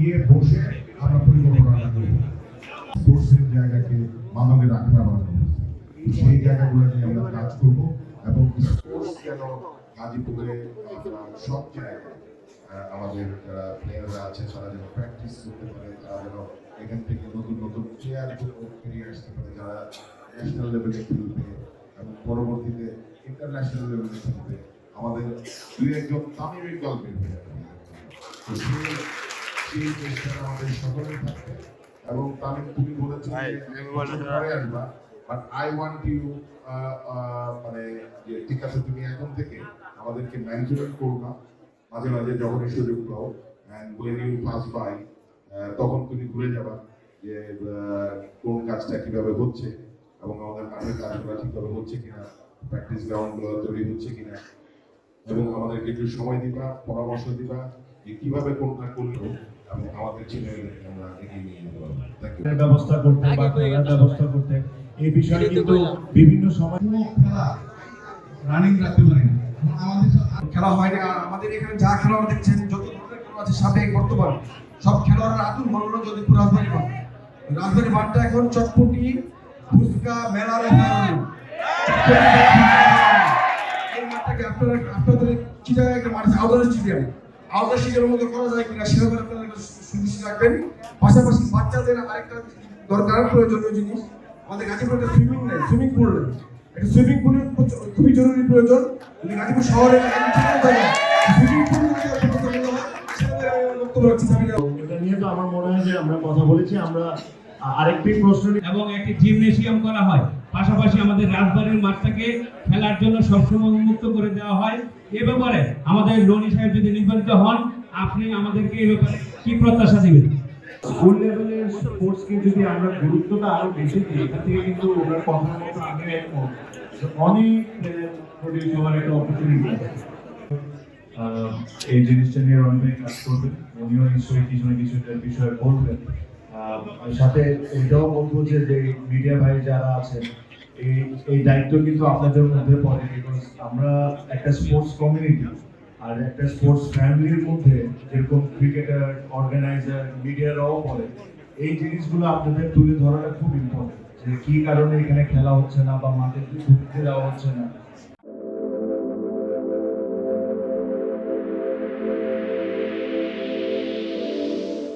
গিয়ে বসে আমরা পরিকল্পনা করব স্পোর্টসের জায়গাকে মানবে রাখা সেই জায়গাগুলো নিয়ে আমরা কাজ করব এবং স্পোর্টস যেন গাজীপুরে সব জায়গায় আমাদের যারা প্লেয়াররা আছে তারা যেন প্র্যাকটিস করতে পারে, তারা যেন এখান থেকে নতুন নতুন প্লেয়ার বেরিয়ে আসতে পারে যারা ন্যাশনাল লেভেলে খেলবে এবং পরবর্তীতে ইন্টারন্যাশনাল লেভেলে খেলবে। আমাদের দুই একজন তামিম ইকবাল বের হয়ে যাবে, সেই চেষ্টা আমাদের সকলেই থাকবে। এবং তামিম তুমি বলেছো পরে আসবা, বাট আই ওয়ান্ট ইউ মানে যে ঠিক আছে তুমি এখন থেকে আমাদেরকে ম্যানেজমেন্ট করো না, মাঝে মাঝে যখনই সুযোগ পাও and when you pass by তখন তুমি ঘুরে যাবা যে কোন কাজটা কিভাবে হচ্ছে এবং আমাদের মাঠের কাজগুলো ঠিকভাবে হচ্ছে কিনা, প্র্যাকটিস গ্রাউন্ডগুলো তৈরি হচ্ছে কিনা, এবং আমাদেরকে একটু সময় দিবা, পরামর্শ দিবা যে কিভাবে কোনটা করলেও এবং আমাদের ছেলেমেয়েদেরকে আমরা এগিয়ে নিয়ে যেতে পারবো। ব্যবস্থা করতে বা খেলার ব্যবস্থা করতে এই বিষয়ে কিন্তু বিভিন্ন সময় খেলা রানিং রাখতে পারি না, আমাদের খেলা হয় না। আমাদের এখানে যা খেলোয়াড় দেখছেন যত ধরনের খেলোয়াড় আছে সাবেক বর্তমান সব খেলোয়াড়রা আতুর মনোরঞ্জন যদি রাজবাড়ী মাঠ, রাজবাড়ী মাঠটা এখন চটপটি ফুচকা মেলার এই মাঠটাকে আপনাদের কি জায়গায় একটা মাঠ আছে আউটডোর স্টেডিয়াম, আউটডোর স্টেডিয়ামের মধ্যে করা যায় কিনা সেভাবে আপনারা সুনিশ্চিত রাখবেন। পাশাপাশি বাচ্চাদের আরেকটা দরকার প্রয়োজনীয় জিনিস, আমাদের গাজীপুরে একটা সুইমিং নেই, সুইমিং পুল নেই, একটা সুইমিং পুলের খুবই জরুরি প্রয়োজন। গাজীপুর শহরে সুইমিং পুল এটা নিয়ে তো আমার মনে হয় যে আমরা কথা বলেছি। আমরা আরেকটি প্রশ্ন এবং একটি জিমনেশিয়াম করা হয়, পাশাপাশি আমাদের রাজবাড়ির মাঠটাকে খেলার জন্য সবসময় উন্মুক্ত করে দেওয়া হয়। এ ব্যাপারে আমাদের লনি সাহেব যদি নির্বাচিত হন, আপনি আমাদেরকে এই ব্যাপারে কি প্রত্যাশা দিবেন? স্কুল লেভেলের স্পোর্টসকে যদি আমরা গুরুত্বটা আরো বেশি দিই, এটা থেকে কিন্তু ওনার কথার মতো আমি একমত, অনেক প্রডিউস হওয়ার একটা অপরচুনিটি আছে। এই জিনিসটা নিয়ে অনেক কাজ করবেন, উনিও নিশ্চয়ই কিছু না কিছু বিষয়ে বলবেন। সাথে এটাও বলবো যে মিডিয়া ভাই যারা আছেন এই দায়িত্ব কিন্তু আপনাদের মধ্যে পড়ে, বিকজ আমরা একটা স্পোর্টস কমিউনিটি আর একটা স্পোর্টস ফ্যামিলির মধ্যে যেরকম ক্রিকেটার, অর্গানাইজার, মিডিয়ারাও বলে, এই জিনিসগুলো আপনাদের তুলে ধরাটা খুব ইম্পর্টেন্ট, যে কি কারণে এখানে খেলা হচ্ছে না বা মাঠে ঢুকতে দেওয়া হচ্ছে না,